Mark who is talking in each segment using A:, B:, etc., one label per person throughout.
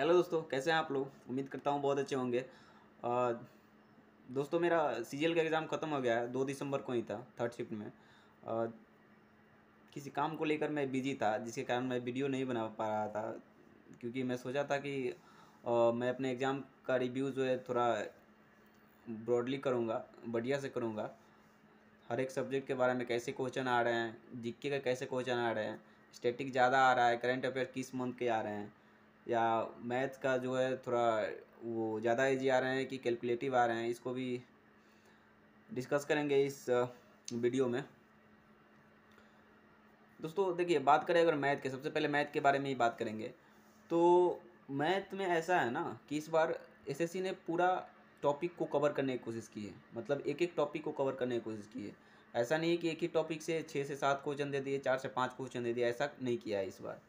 A: Hello दोस्तों, कैसे हैं आप लोग। उम्मीद करता हूँ बहुत अच्छे होंगे। दोस्तों, मेरा सीजीएल का एग्ज़ाम ख़त्म हो गया है। 2 दिसंबर को ही था, थर्ड शिफ्ट में। किसी काम को लेकर मैं बिजी था, जिसके कारण मैं वीडियो नहीं बना पा रहा था, क्योंकि मैं सोचा था कि मैं अपने एग्ज़ाम का रिव्यू जो है थोड़ा ब्रॉडली करूँगा, बढ़िया से करूँगा। हर एक सब्जेक्ट के बारे में कैसे क्वेश्चन आ रहे हैं, जीके का कैसे क्वेश्चन आ रहे हैं, स्टैटिक ज़्यादा आ रहा है, करंट अफेयर किस मंथ के आ रहे हैं, या मैथ का जो है थोड़ा वो ज़्यादा इजी आ रहे हैं कि कैलकुलेटिव आ रहे हैं, इसको भी डिस्कस करेंगे इस वीडियो में। दोस्तों देखिए, बात करें अगर मैथ के, सबसे पहले मैथ के बारे में ही बात करेंगे। तो मैथ में ऐसा है ना कि इस बार एसएससी ने पूरा टॉपिक को कवर करने की कोशिश की है। मतलब एक एक टॉपिक को कवर करने की कोशिश की है। ऐसा नहीं है कि एक ही टॉपिक से 6 से 7 क्वेश्चन दे दिए, 4 से 5 क्वेश्चन दे दिए, ऐसा नहीं किया है इस बार।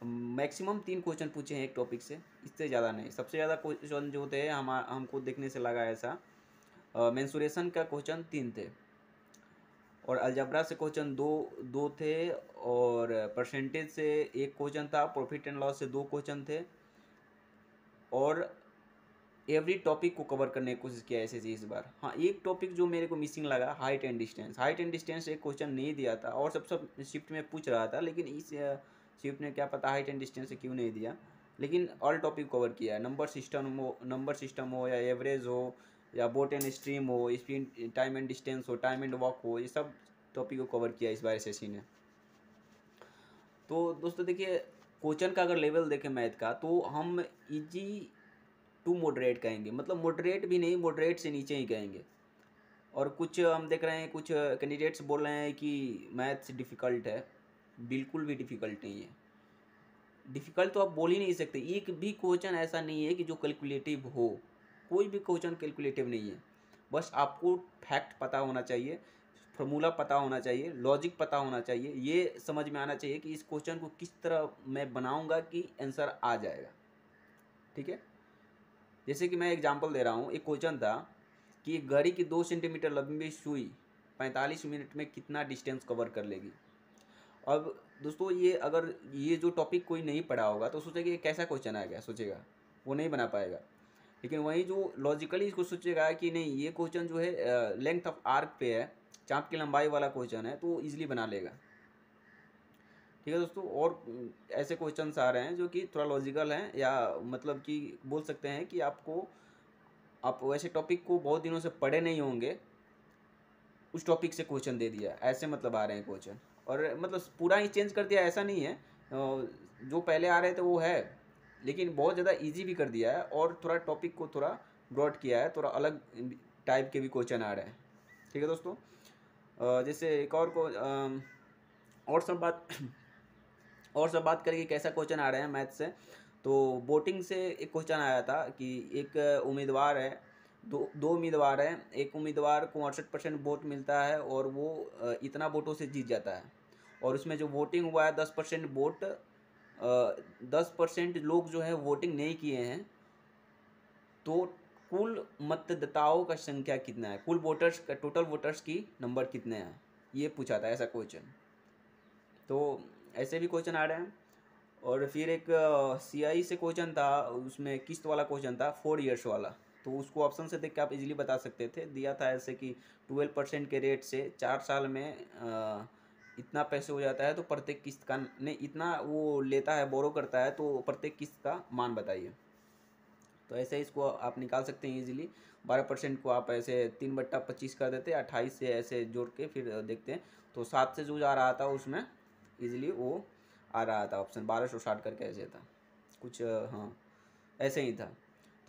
A: मैक्सिमम 3 क्वेश्चन पूछे हैं एक टॉपिक से, इससे ज़्यादा नहीं। सबसे ज़्यादा क्वेश्चन जो थे हमको देखने से लगा ऐसा, मेंसुरेशन का क्वेश्चन 3 थे, और अलजबरा से क्वेश्चन दो थे, और परसेंटेज से एक क्वेश्चन था, प्रॉफिट एंड लॉस से 2 क्वेश्चन थे, और एवरी टॉपिक को कवर करने की कोशिश किया ऐसे इस बार। हाँ, एक टॉपिक जो मेरे को मिसिंग लगा, height and distance. Height and distance एक क्वेश्चन नहीं दिया था, और सब शिफ्ट में पूछ रहा था, लेकिन इस शिफ्ट ने क्या पता हाइट एंड डिस्टेंस से क्यों नहीं दिया। लेकिन ऑल टॉपिक कवर किया है। नंबर सिस्टम हो, या एवरेज हो, या बोट एंड स्ट्रीम हो, स्पीड, टाइम एंड डिस्टेंस हो, टाइम एंड वॉक हो, ये सब टॉपिक को कवर किया इस बार एसएससी ने। तो दोस्तों देखिए, क्वेश्चन का अगर लेवल देखें मैथ का, तो हम इजी टू मॉडरेट कहेंगे। मतलब मॉडरेट भी नहीं, मॉडरेट से नीचे ही कहेंगे। और कुछ हम देख रहे हैं, कुछ कैंडिडेट्स बोल रहे हैं कि मैथ्स डिफ़िकल्ट है। बिल्कुल भी डिफ़िकल्ट नहीं है। डिफ़िकल्ट तो आप बोल ही नहीं सकते। एक भी क्वेश्चन ऐसा नहीं है कि जो कैलकुलेटिव हो। कोई भी क्वेश्चन कैलकुलेटिव नहीं है। बस आपको फैक्ट पता होना चाहिए, फार्मूला पता होना चाहिए, लॉजिक पता होना चाहिए, ये समझ में आना चाहिए कि इस क्वेश्चन को किस तरह मैं बनाऊंगा कि आंसर आ जाएगा। ठीक है। जैसे कि मैं एग्जांपल दे रहा हूँ, एक क्वेश्चन था कि एक घड़ी की 2 सेंटीमीटर लंबी सुई 45 मिनट में कितना डिस्टेंस कवर कर लेगी। अब दोस्तों, ये अगर ये जो टॉपिक कोई नहीं पढ़ा होगा तो सोचेगा ये कैसा क्वेश्चन आ गया, सोचेगा वो नहीं बना पाएगा। लेकिन वहीं जो लॉजिकली इसको सोचेगा कि नहीं, ये क्वेश्चन जो है लेंथ ऑफ आर्क पे है, चाप की लंबाई वाला क्वेश्चन है, तो ईजिली बना लेगा। ठीक है दोस्तों। और ऐसे क्वेश्चंस आ रहे हैं जो कि थोड़ा लॉजिकल हैं, या मतलब कि बोल सकते हैं कि आप वैसे टॉपिक को बहुत दिनों से पढ़े नहीं होंगे, उस टॉपिक से क्वेश्चन दे दिया, ऐसे मतलब आ रहे हैं क्वेश्चन। और मतलब पूरा ही चेंज कर दिया ऐसा नहीं है, जो पहले आ रहे थे वो है, लेकिन बहुत ज़्यादा इजी भी कर दिया है, और थोड़ा टॉपिक को थोड़ा ब्रॉड किया है, थोड़ा अलग टाइप के भी क्वेश्चन आ रहे हैं। ठीक है दोस्तों। जैसे एक और को और सब बात और सब बात करें कि कैसा क्वेश्चन आ रहे हैं मैथ से। तो बोटिंग से एक क्वेश्चन आया था कि एक उम्मीदवार है, दो उम्मीदवार हैं। एक उम्मीदवार को 68% वोट मिलता है, और वो इतना वोटों से जीत जाता है। और उसमें जो वोटिंग हुआ है 10% वोट, 10% लोग जो है वोटिंग नहीं किए हैं। तो कुल मतदाताओं का संख्या कितना है, कुल वोटर्स का, टोटल वोटर्स की नंबर कितने हैं, ये पूछा था ऐसा क्वेश्चन। तो ऐसे भी क्वेश्चन आ रहे हैं। और फिर एक सीआई से क्वेश्चन था, उसमें किस्त वाला क्वेश्चन था, 4 ईयर्स वाला। तो उसको ऑप्शन से देख के आप इजीली बता सकते थे। दिया था ऐसे कि 12% के रेट से 4 साल में इतना पैसे हो जाता है, तो प्रत्येक किस्त का नहीं, इतना वो लेता है, बोरो करता है, तो प्रत्येक किस्त का मान बताइए। तो ऐसे इसको आप निकाल सकते हैं इजीली। 12% को आप ऐसे 3/25 कर देते हैं, 28 से ऐसे जोड़ के फिर देखते हैं। तो 7 से जो जा रहा था उसमें इजीली वो आ रहा था ऑप्शन, 1260 करके ऐसे था कुछ, हाँ ऐसे ही था।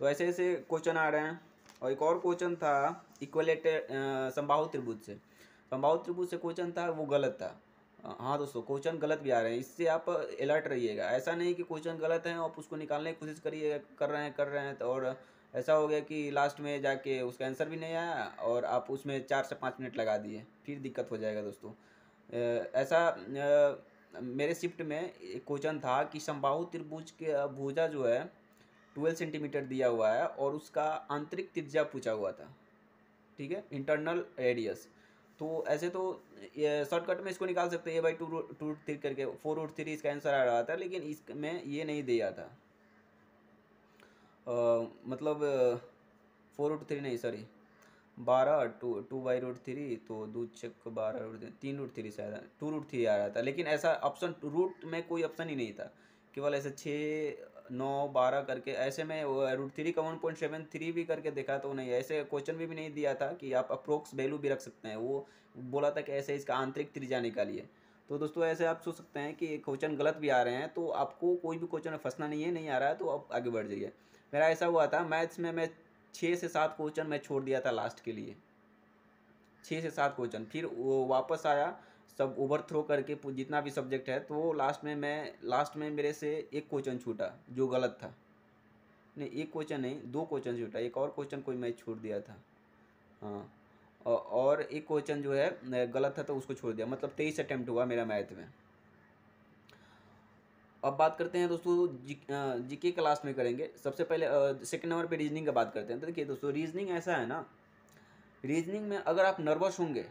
A: तो ऐसे ऐसे क्वेश्चन आ रहे हैं। और एक और क्वेश्चन था इक्वलेटर समबाहु त्रिभुज से। समबाहु त्रिभुज से क्वेश्चन था, वो गलत था। हाँ दोस्तों, क्वेश्चन गलत भी आ रहे हैं, इससे आप अलर्ट रहिएगा। ऐसा नहीं कि क्वेश्चन गलत है आप उसको निकालने की कोशिश कर रहे हैं, तो और ऐसा हो गया कि लास्ट में जाके उसका आंसर भी नहीं आया, और आप उसमें 4 से 5 मिनट लगा दिए, फिर दिक्कत हो जाएगा दोस्तों। ऐसा मेरे शिफ्ट में एक क्वेश्चन था कि समबाहु त्रिभुज के भुजा जो है 12 सेंटीमीटर दिया हुआ है, और उसका आंतरिक त्रिज्या पूछा हुआ था। ठीक है, इंटरनल रेडियस। तो ऐसे तो शॉर्टकट में इसको निकाल सकते हैं, A/2√3 करके 4√3 इसका आंसर आ रहा था, लेकिन इसमें ये नहीं दिया था। मतलब 4√3 नहीं, सॉरी 12, 2/√3, तो 2 × 12 3√3 शायद 2√3 आ रहा था, लेकिन ऐसा ऑप्शन रूट में कोई ऑप्शन ही नहीं था, केवल ऐसे 6, 9, 12 करके ऐसे में √3 का 1.73 भी करके देखा तो नहीं, ऐसे क्वेश्चन भी नहीं दिया था कि आप अप्रोक्स वैल्यू भी रख सकते हैं, वो बोला था कि ऐसे इसका आंतरिक त्रिज्या निकालिए। तो दोस्तों ऐसे आप सोच सकते हैं कि क्वेश्चन गलत भी आ रहे हैं, तो आपको कोई भी क्वेश्चन में फंसना नहीं है, नहीं आ रहा है तो आप आगे बढ़ जाइए। मेरा ऐसा हुआ था मैथ्स में, मैं 6 से 7 क्वेश्चन मैं छोड़ दिया था लास्ट के लिए, 6 से 7 क्वेश्चन, फिर वो वापस आया सब ओवरथ्रो करके जितना भी सब्जेक्ट है, तो लास्ट में मेरे से एक क्वेश्चन छूटा जो गलत था। नहीं, एक क्वेश्चन नहीं, 2 क्वेश्चन छूटा, एक और क्वेश्चन कोई मैं छोड़ दिया था। हाँ, और एक क्वेश्चन जो है गलत था तो उसको छोड़ दिया, मतलब 23 अटेम्प्ट हुआ मेरा मैथ में। अब बात करते हैं दोस्तों, जीके क्लास में करेंगे। सबसे पहले सेकंड नंबर पे रीजनिंग का बात करते हैं। तो देखिए दोस्तों, रीजनिंग ऐसा है ना, रीजनिंग में अगर आप नर्वस होंगे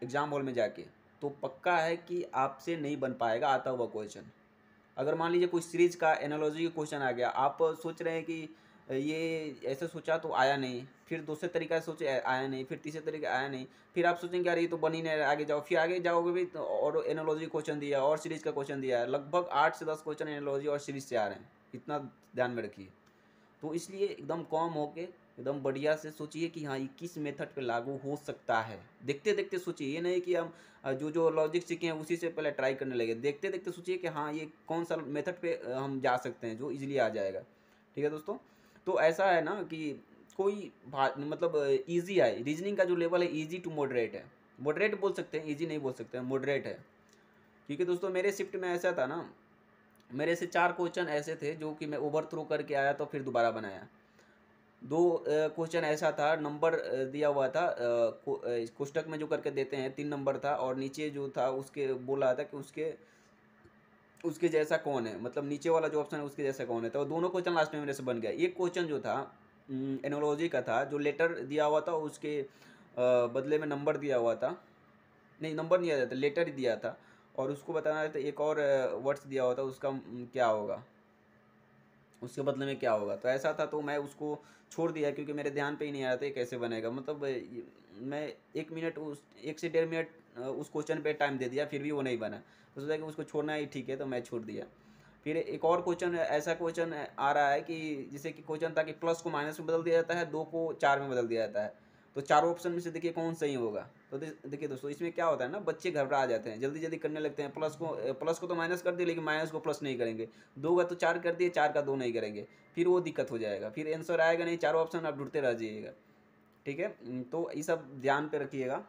A: एग्जाम हॉल में जाके, तो पक्का है कि आपसे नहीं बन पाएगा आता हुआ क्वेश्चन। अगर मान लीजिए कोई सीरीज का एनालॉजी का क्वेश्चन आ गया, आप सोच रहे हैं कि ये ऐसे सोचा तो आया नहीं, फिर दूसरे तरीका से सोचे आया नहीं, फिर तीसरे तरीके आया नहीं, फिर आप सोचेंगे यार ये तो बन ही नहीं रहा, आगे जाओ, फिर आगे जाओगे भी तो और एनालॉजी क्वेश्चन दिया और सीरीज का क्वेश्चन दिया है, लगभग 8 से 10 क्वेश्चन एनालॉजी और सीरीज से आ रहे हैं, इतना ध्यान में रखिए। तो इसलिए एकदम कॉम होके एकदम बढ़िया से सोचिए कि हाँ ये किस मेथड पे लागू हो सकता है। देखते देखते सोचिए, ये नहीं कि हम जो जो लॉजिक सीखे हैं उसी से पहले ट्राई करने लगे। देखते देखते सोचिए कि हाँ ये कौन सा मेथड पे हम जा सकते हैं जो इजीली आ जाएगा। ठीक है दोस्तों, तो ऐसा है ना कि कोई मतलब ईजी है, रीजनिंग का जो लेवल है ईजी टू मॉडरेट है। मॉडरेट बोल सकते हैं, ईजी नहीं बोल सकते हैं, मॉडरेट है। क्योंकि दोस्तों मेरे शिफ्ट में ऐसा था ना, मेरे से 4 क्वेश्चन ऐसे थे जो कि मैं ओवर थ्रो करके आया तो फिर दोबारा बनाया। 2 क्वेश्चन ऐसा था, नंबर दिया हुआ था कोष्टक में जो करके देते हैं 3 नंबर था, और नीचे जो था उसके बोल रहा था कि उसके उसके जैसा कौन है, मतलब नीचे वाला जो ऑप्शन है उसके जैसा कौन है। तो दोनों क्वेश्चन लास्ट में मेरे से बन गया। एक क्वेश्चन जो था एनोलॉजी का था, जो लेटर दिया हुआ था उसके बदले में नंबर दिया हुआ था, नहीं नंबर नहीं दिया था, लेटर ही दिया था, और उसको बताना था एक और वर्ड्स दिया हुआ था उसका क्या होगा, उसके बदले में क्या होगा। तो ऐसा था, तो मैं उसको छोड़ दिया क्योंकि मेरे ध्यान पे ही नहीं आ रहा था ये कैसे बनेगा। मतलब मैं 1 मिनट उस 1 से 1.5 मिनट उस क्वेश्चन पे टाइम दे दिया, फिर भी वो नहीं बना। तो सोचा कि उसको छोड़ना ही ठीक है, तो मैं छोड़ दिया। फिर एक और क्वेश्चन, ऐसा क्वेश्चन आ रहा है कि जैसे कि क्वेश्चन था कि प्लस को माइनस में बदल दिया जाता है, 2 को 4 में बदल दिया जाता है, तो चारों ऑप्शन में से देखिए कौन सही होगा। तो देखिए दोस्तों, इसमें क्या होता है ना, बच्चे घबरा जाते हैं, जल्दी जल्दी करने लगते हैं। प्लस को तो माइनस कर दिए, लेकिन माइनस को प्लस नहीं करेंगे। 2 का तो 4 कर दिए, 4 का 2 नहीं करेंगे, फिर वो दिक्कत हो जाएगा, फिर आंसर आएगा नहीं, चारों ऑप्शन आप ढूंढते रह जाइएगा। ठीक है, तो ये सब ध्यान पे रखिएगा।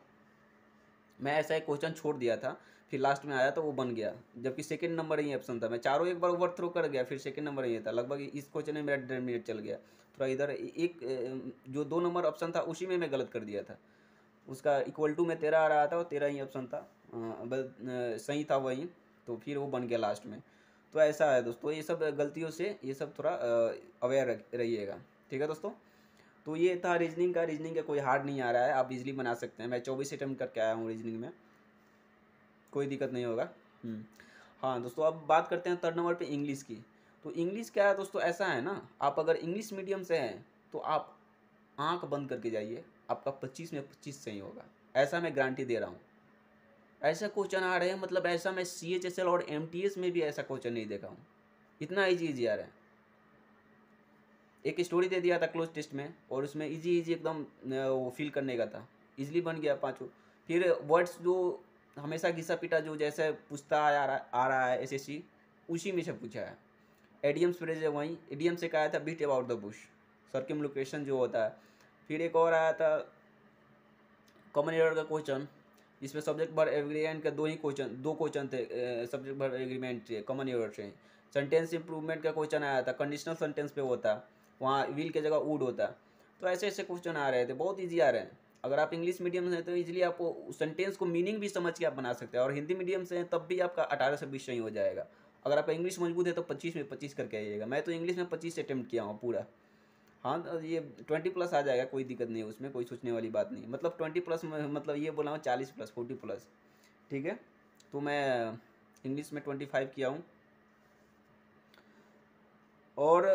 A: मैं ऐसा एक क्वेश्चन छोड़ दिया था, फिर लास्ट में आया तो वो बन गया, जबकि सेकंड नंबर ही ऑप्शन था। मैं चारों एक बार ओवर थ्रो कर गया, फिर सेकंड नंबर ही था। लगभग इस क्वेश्चन में मेरा 1.5 मिनट चल गया। थोड़ा इधर एक जो 2 नंबर ऑप्शन था उसी में मैं गलत कर दिया था। उसका इक्वल टू में 13 आ रहा था, और 13 ही ऑप्शन था, सही था वही, तो फिर वो बन गया लास्ट में। तो ऐसा है दोस्तों, ये सब गलतियों से ये सब थोड़ा अवेयर रहिएगा। ठीक है दोस्तों, तो ये था रीजनिंग का। रीजनिंग का कोई हार्ड नहीं आ रहा है, आप इजीली बना सकते हैं। मैं 24 अटेम्प्ट करके आया हूँ रीजनिंग में, कोई दिक्कत नहीं होगा। हाँ दोस्तों, अब बात करते हैं 3rd नंबर पे इंग्लिश की। तो इंग्लिश क्या है दोस्तों, ऐसा है ना, आप अगर इंग्लिश मीडियम से हैं तो आप आंख बंद करके जाइए, आपका 25 में 25 सही होगा, ऐसा मैं गारंटी दे रहा हूँ। ऐसा क्वेश्चन आ रहे हैं, मतलब ऐसा मैं CHSL और MTS में भी ऐसा क्वेश्चन नहीं देखा हूँ, इतना ईजी ईजी आ रहा है। एक स्टोरी दे दिया था क्लोज टेस्ट में, और उसमें इजी इजी एकदम वो फिल करने का था, इजीली बन गया 5। फिर वर्ड्स जो हमेशा घिसा पिटा जो जैसे पूछता आ रहा है SSC, उसी में से पूछा है। एडियम्स फ्रेज है, वहीं एडियम से कहा था बीट अबाउट द बुश, सर्कमलोकेशन जो होता है। फिर एक और आया था कॉमन एरर का क्वेश्चन, जिसमें सब्जेक्ट भर एग्रीमेंट का 2 क्वेश्चन थे, सब्जेक्ट भर एग्रीमेंट थे कॉमन एरर से। सेंटेंस इंप्रूवमेंट का क्वेश्चन आया था, कंडीशनल सेंटेंस पे होता, वहाँ विल के जगह वुड होता। तो ऐसे ऐसे क्वेश्चन आ रहे थे, बहुत ईजी आ रहे हैं। अगर आप इंग्लिश मीडियम से हैं तो इजीली आपको सेंटेंस को मीनिंग भी समझ के आप बना सकते हैं, और हिंदी मीडियम से हैं तब भी आपका 18 से 20 सही हो जाएगा। अगर आपका इंग्लिश मजबूत है तो 25 में 25 करके आइएगा। मैं तो इंग्लिश में 25 अटेम्प्ट किया हूँ पूरा। हाँ, तो ये 20+ आ जाएगा, कोई दिक्कत नहीं है उसमें, कोई सोचने वाली बात नहीं। मतलब 20+ में मतलब ये बोला हूँ 40+, 40+। ठीक है, तो मैं इंग्लिश में 25 किया हूँ। और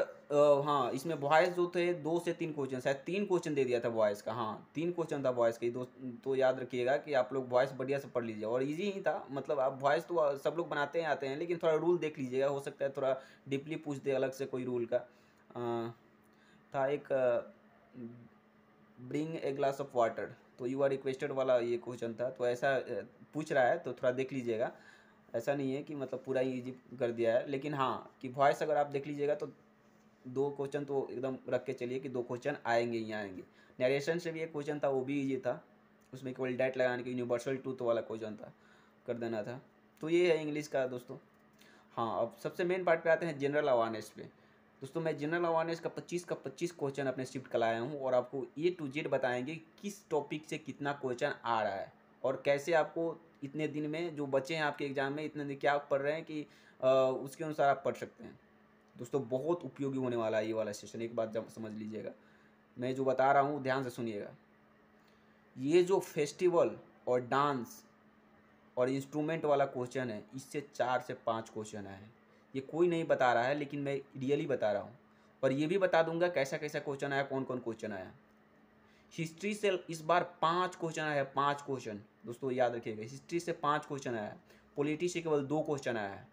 A: हाँ, इसमें वॉइस जो थे 2 से 3 क्वेश्चन, शायद 3 क्वेश्चन दे दिया था वॉइस का। हाँ, 3 क्वेश्चन था वॉइस का। दो तो याद रखिएगा कि आप लोग वॉइस बढ़िया से पढ़ लीजिए, और इजी ही था। मतलब आप वॉइस तो सब लोग बनाते हैं आते हैं, लेकिन थोड़ा रूल देख लीजिएगा, हो सकता है थोड़ा डीपली पूछ दे अलग से कोई रूल का। था एक bring a glass of water, तो यू आर रिक्वेस्टेड वाला ये क्वेश्चन था। तो ऐसा पूछ रहा है, तो थोड़ा देख लीजिएगा। ऐसा नहीं है कि मतलब पूरा ही ईजी कर दिया है, लेकिन हाँ कि वॉइस अगर आप देख लीजिएगा तो 2 क्वेश्चन तो एकदम रख के चलिए कि 2 क्वेश्चन आएंगे ही आएंगे। नरेशन से भी एक क्वेश्चन था, वो भी ईजी था। उसमें केवल डेट लगाने के यूनिवर्सल ट्रूथ वाला क्वेश्चन था, कर देना था। तो ये है इंग्लिश का दोस्तों। हाँ, अब सबसे मेन पार्ट पे आते हैं, जनरल अवेयरनेस पे। दोस्तों मैं जनरल अवेयरनेस का 25 क्वेश्चन अपने शिफ्ट का लाया हूँ, और आपको A to Z बताएंगे किस टॉपिक से कितना क्वेश्चन आ रहा है, और कैसे आपको इतने दिन में जो बचे हैं आपके एग्जाम में, इतने दिन क्या आप पढ़ रहे हैं कि उसके अनुसार आप पढ़ सकते हैं। दोस्तों बहुत उपयोगी होने वाला है ये वाला सेशन, एक बात जब समझ लीजिएगा। मैं जो बता रहा हूँ ध्यान से सुनिएगा। ये जो फेस्टिवल और डांस और इंस्ट्रूमेंट वाला क्वेश्चन है, इससे 4 से 5 क्वेश्चन आए हैं। ये कोई नहीं बता रहा है, लेकिन मैं रियली बता रहा हूँ। और ये भी बता दूंगा कैसा कैसा क्वेश्चन आया, कौन कौन क्वेश्चन आया। हिस्ट्री से इस बार 5 क्वेश्चन आया है, 5 क्वेश्चन। दोस्तों याद रखिएगा, हिस्ट्री से 5 क्वेश्चन आया है। पॉलिटी से केवल 2 क्वेश्चन आया है।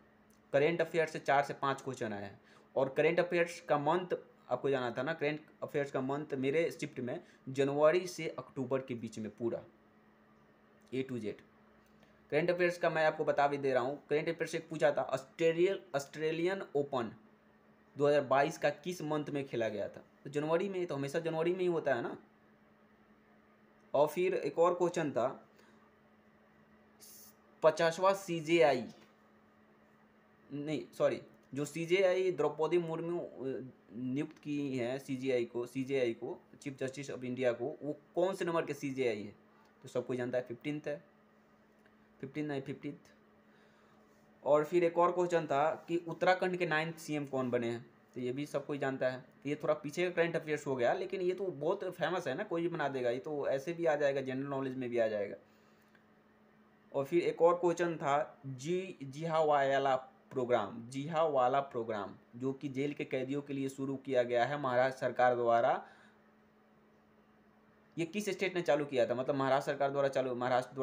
A: करेंट अफेयर्स से 4 से 5 क्वेश्चन आए हैं। और करेंट अफेयर्स का मंथ आपको जाना था ना, करेंट अफेयर्स का मंथ मेरे शिफ्ट में जनवरी से अक्टूबर के बीच में पूरा A to Z। Current affairs का मैं आपको बता भी दे रहा हूँ। करेंट अफेयर्स एक पूछा था, ऑस्ट्रेलियन ओपन 2022 का किस मंथ में खेला गया था। तो जनवरी में, तो हमेशा जनवरी में ही होता है ना। और फिर एक और क्वेश्चन था, 50वां CJI, नहीं सॉरी, जो CJI द्रौपदी मुर्मू नियुक्त की है CJI को चीफ जस्टिस ऑफ इंडिया को, वो कौन से नंबर के CJI है। तो सब कोई जानता है 15th है, 15 नहीं 15th। और फिर एक और क्वेश्चन था कि उत्तराखंड के 9th CM कौन बने हैं। तो ये भी सब कोई जानता है। ये थोड़ा पीछे का करंट अफेयर्स हो गया, लेकिन ये तो बहुत फेमस है ना, कोई भी बना देगा। ये तो ऐसे भी आ जाएगा, जनरल नॉलेज में भी आ जाएगा। और फिर एक और क्वेश्चन था, जिहा वाला प्रोग्राम जो कि जेल के कैदियों के लिए शुरू किया गया है महाराष्ट्र सरकार द्वारा, ये किस स्टेट ने चालू किया था। मतलब महाराष्ट्र द्वारा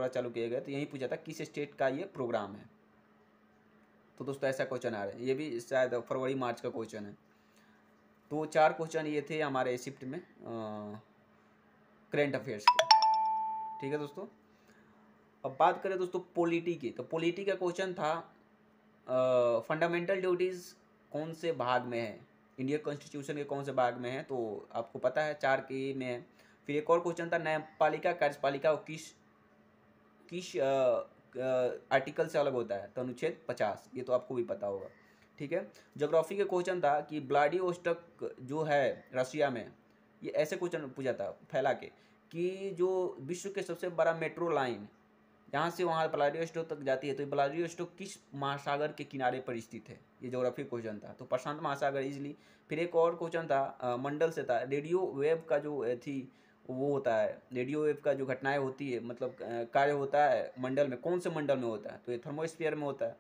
A: चालू किया गया। तो यही पूछा था किस स्टेट का ये प्रोग्राम है। तो दोस्तों ऐसा क्वेश्चन आ रहा है, ये भी शायद फरवरी मार्च का क्वेश्चन है। तो 4 क्वेश्चन ये थे हमारे शिफ्ट में करेंट अफेयर्स के। ठीक है दोस्तों। अब बात करें दोस्तों पॉलिटी की, तो पॉलिटी का क्वेश्चन था, फंडामेंटल ड्यूटीज़ कौन से भाग में है, इंडियन कॉन्स्टिट्यूशन के कौन से भाग में है। तो आपको पता है 4 के में है। फिर एक और क्वेश्चन था, न्यायपालिका कार्यपालिका और किस किस आर्टिकल से अलग होता है। तो अनुच्छेद 50, ये तो आपको भी पता होगा। ठीक है। ज्योग्राफी के क्वेश्चन था कि व्लादिवोस्टोक जो है रशिया में, ये ऐसे क्वेश्चन पूछा था फैला के, कि जो विश्व के सबसे बड़ा मेट्रो लाइन यहाँ से वहाँ व्लादिवोस्टोक तक जाती है, तो व्लादिवोस्टोक किस महासागर के किनारे पर स्थित है। ये ज्योग्राफी क्वेश्चन था। तो प्रशांत महासागर इजली। फिर एक और क्वेश्चन था मंडल से था, रेडियो वेव का जो थी वो होता है, रेडियो वेव का जो घटनाएं होती है, मतलब कार्य होता है मंडल में, कौन से मंडल में होता है। तो ये थर्मोस्फीयर में होता है।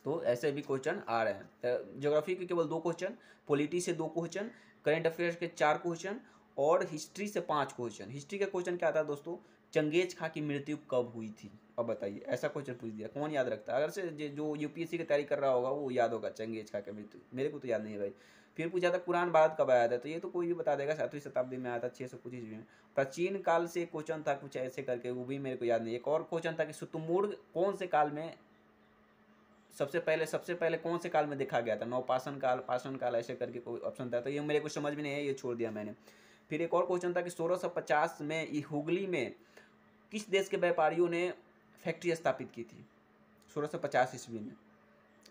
A: तो ऐसे भी क्वेश्चन आ रहे हैं। ज्योग्राफी के केवल 2 क्वेश्चन, पॉलिटी से 2 क्वेश्चन, करेंट अफेयर्स के 4 क्वेश्चन, और हिस्ट्री से 5 क्वेश्चन। हिस्ट्री का क्वेश्चन क्या था दोस्तों, चंगेज खां की मृत्यु कब हुई थी। अब बताइए, ऐसा क्वेश्चन पूछ दिया, कौन याद रखता है। अगर से जो UPSC की तैयारी कर रहा होगा वो याद होगा चंगेज खां की मृत्यु, मेरे को तो याद नहीं है भाई। फिर पूछा था कुरान भारत कब आया था। तो ये तो कोई भी बता देगा, 7वीं शताब्दी में आया था, 600 कुछ ईस्वी में। प्राचीन काल से क्वेश्चन था कुछ ऐसे करके, वो भी मेरे को याद नहीं। एक और क्वेश्चन था कि शुतुरमुर्ग कौन से काल में सबसे पहले कौन से काल में देखा गया था। नवपाषाण काल, पाषाण काल, ऐसे करके कोई ऑप्शन था। तो ये मेरे को समझ में नहीं है, ये छोड़ दिया मैंने। फिर एक और क्वेश्चन था कि 1650 में ये हुगली में किस देश के व्यापारियों ने फैक्ट्री स्थापित की थी, 1650 ईस्वी में।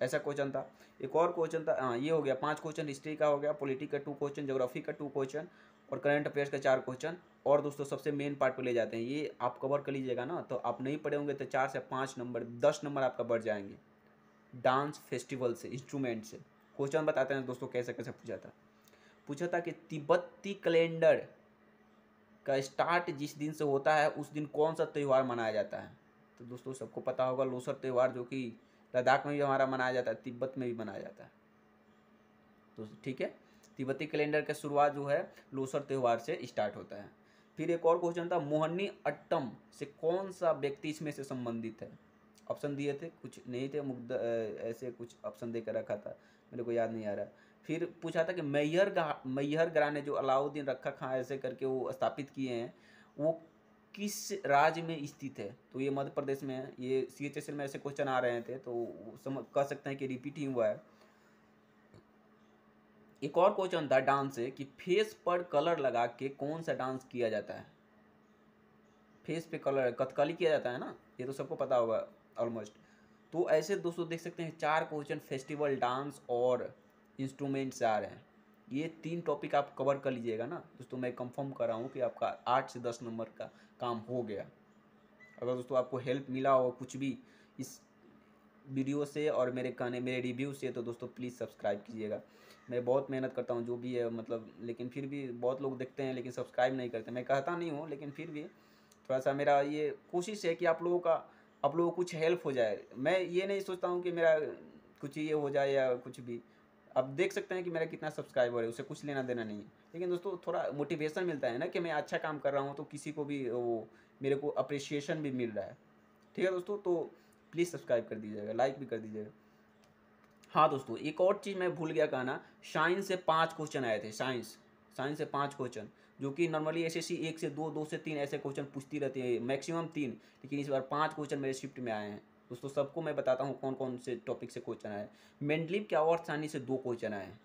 A: ऐसा क्वेश्चन था। एक और क्वेश्चन था, हाँ ये हो गया 5 क्वेश्चन, हिस्ट्री का हो गया, पॉलिटी का 2 क्वेश्चन, ज्योग्राफी का 2 क्वेश्चन, और करंट अफेयर्स का 4 क्वेश्चन। और दोस्तों सबसे मेन पार्ट पे ले जाते हैं, ये आप कवर कर लीजिएगा ना, तो आप नहीं पढ़े होंगे तो 4 से 5 नंबर 10 नंबर आपका बढ़ जाएंगे। डांस फेस्टिवल से, इंस्ट्रूमेंट से क्वेश्चन बताते हैं दोस्तों कैसे कैसे पूछा था कि तिब्बती कैलेंडर का स्टार्ट जिस दिन से होता है उस दिन कौन सा त्यौहार मनाया जाता है। तो दोस्तों सबको पता होगा लोसर त्यौहार, जो कि लद्दाख में भी हमारा मनाया जाता है, तिब्बत में भी मनाया जाता है। तो ठीक है, तिब्बती कैलेंडर का शुरुआत जो है लोसर त्यौहार से स्टार्ट होता है। फिर एक और क्वेश्चन था, मोहनी अट्टम से कौन सा व्यक्ति इसमें से संबंधित है। ऑप्शन दिए थे, कुछ नहीं थे, मुग्ध ऐसे कुछ ऑप्शन देकर रखा था, मेरे को याद नहीं आ रहा। फिर पूछा था कि मैहर ग्रा ने जो अलाउद्दीन रखा खां ऐसे करके वो स्थापित किए हैं, वो किस राज्य में स्थित है। तो ये मध्य प्रदेश में है। ये CHSL में ऐसे क्वेश्चन आ रहे थे, तो समझ कह सकते हैं कि रिपीट ही हुआ है। एक और क्वेश्चन था डांस से कि फेस पर कलर लगा के कौन सा डांस किया जाता है। फेस पे कलर कथकली किया जाता है ना, ये तो सबको पता होगा ऑलमोस्ट। तो ऐसे दोस्तों देख सकते हैं 4 क्वेश्चन फेस्टिवल, डांस और इंस्ट्रूमेंट्स आ रहे हैं। ये 3 टॉपिक आप कवर कर लीजिएगा ना दोस्तों, मैं कंफर्म कर रहा हूँ कि आपका 8 से 10 नंबर का काम हो गया। अगर दोस्तों आपको हेल्प मिला हो कुछ भी इस वीडियो से और मेरे रिव्यू से, तो दोस्तों प्लीज़ सब्सक्राइब कीजिएगा। मैं बहुत मेहनत करता हूँ जो भी है, मतलब लेकिन फिर भी बहुत लोग देखते हैं लेकिन सब्सक्राइब नहीं करते। मैं कहता नहीं हूँ, लेकिन फिर भी थोड़ा सा मेरा ये कोशिश है कि आप लोगों को कुछ हेल्प हो जाए। मैं ये नहीं सोचता हूँ कि मेरा कुछ ये हो जाए या कुछ भी। आप देख सकते हैं कि मेरा कितना सब्सक्राइबर है, उससे कुछ लेना देना नहीं है, लेकिन दोस्तों थोड़ा मोटिवेशन मिलता है ना कि मैं अच्छा काम कर रहा हूँ, तो किसी को भी वो मेरे को अप्रिसिएशन भी मिल रहा है। ठीक है दोस्तों, तो प्लीज़ सब्सक्राइब कर दीजिएगा, लाइक भी कर दीजिएगा। हाँ दोस्तों, एक और चीज़ मैं भूल गया कहना, साइंस से 5 क्वेश्चन आए थे। साइंस से 5 क्वेश्चन, जो कि नॉर्मली SSC 1 से 2, 2 से 3 ऐसे क्वेश्चन पूछती रहती है, मैक्सिमम 3, लेकिन इस बार 5 क्वेश्चन मेरे शिफ्ट में आए हैं। दोस्तों सबको मैं बताता हूँ कौन कौन से टॉपिक से क्वेश्चन आए। मेंडलीव के आवर्त सारणी से 2 क्वेश्चन आए हैं।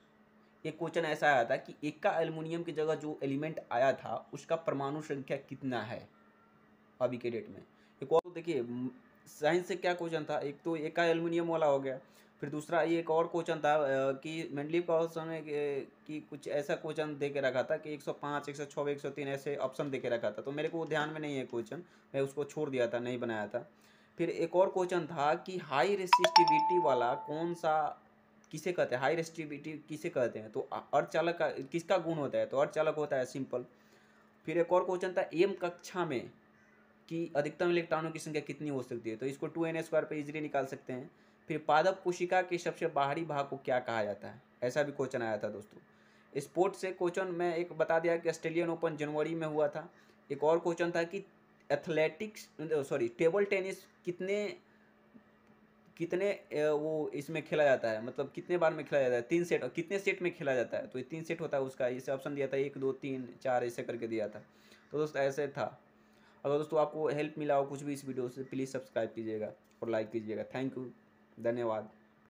A: एक क्वेश्चन ऐसा आया था कि एका एल्युमिनियम की जगह जो एलिमेंट आया था उसका परमाणु संख्या कितना है अभी के डेट में। एक और तो देखिए साइंस से क्या क्वेश्चन था, एक तो एका एल्युमिनियम वाला हो गया। फिर दूसरा ये एक और क्वेश्चन था कि मेंडलीव का समय कि कुछ ऐसा क्वेश्चन दे के रखा था कि 105, 106, 103 ऐसे ऑप्शन दे के रखा था, तो मेरे को ध्यान में नहीं है क्वेश्चन, मैं उसको छोड़ दिया था, नहीं बनाया था। फिर एक और क्वेश्चन था कि हाई रेसिस्टिविटी वाला कौन सा किसे कहते हैं, हाई रेसिस्टिविटी किसे कहते हैं। तो अर्धचालक का किसका गुण होता है, तो अर्धचालक होता है, सिंपल। फिर एक और क्वेश्चन था एम कक्षा में कि अधिकतम इलेक्ट्रॉनों की संख्या कितनी हो सकती है, तो इसको 2n² पे इजीली निकाल सकते हैं। फिर पादप कोशिका के सबसे बाहरी भाग को क्या कहा जाता है, ऐसा भी क्वेश्चन आया था दोस्तों। स्पोर्ट्स से क्वेश्चन मैं एक बता दिया कि ऑस्ट्रेलियन ओपन जनवरी में हुआ था। एक और क्वेश्चन था कि टेबल टेनिस कितने वो इसमें खेला जाता है, मतलब कितने बार में खेला जाता है, 3 सेट, कितने सेट में खेला जाता है, तो ये 3 सेट होता है उसका। इसे ऑप्शन दिया था 1, 2, 3, 4 ऐसे करके दिया था। तो दोस्तों ऐसे था। अगर दोस्तों आपको हेल्प मिला हो कुछ भी इस वीडियो से, प्लीज़ सब्सक्राइब कीजिएगा और लाइक कीजिएगा। थैंक यू, धन्यवाद।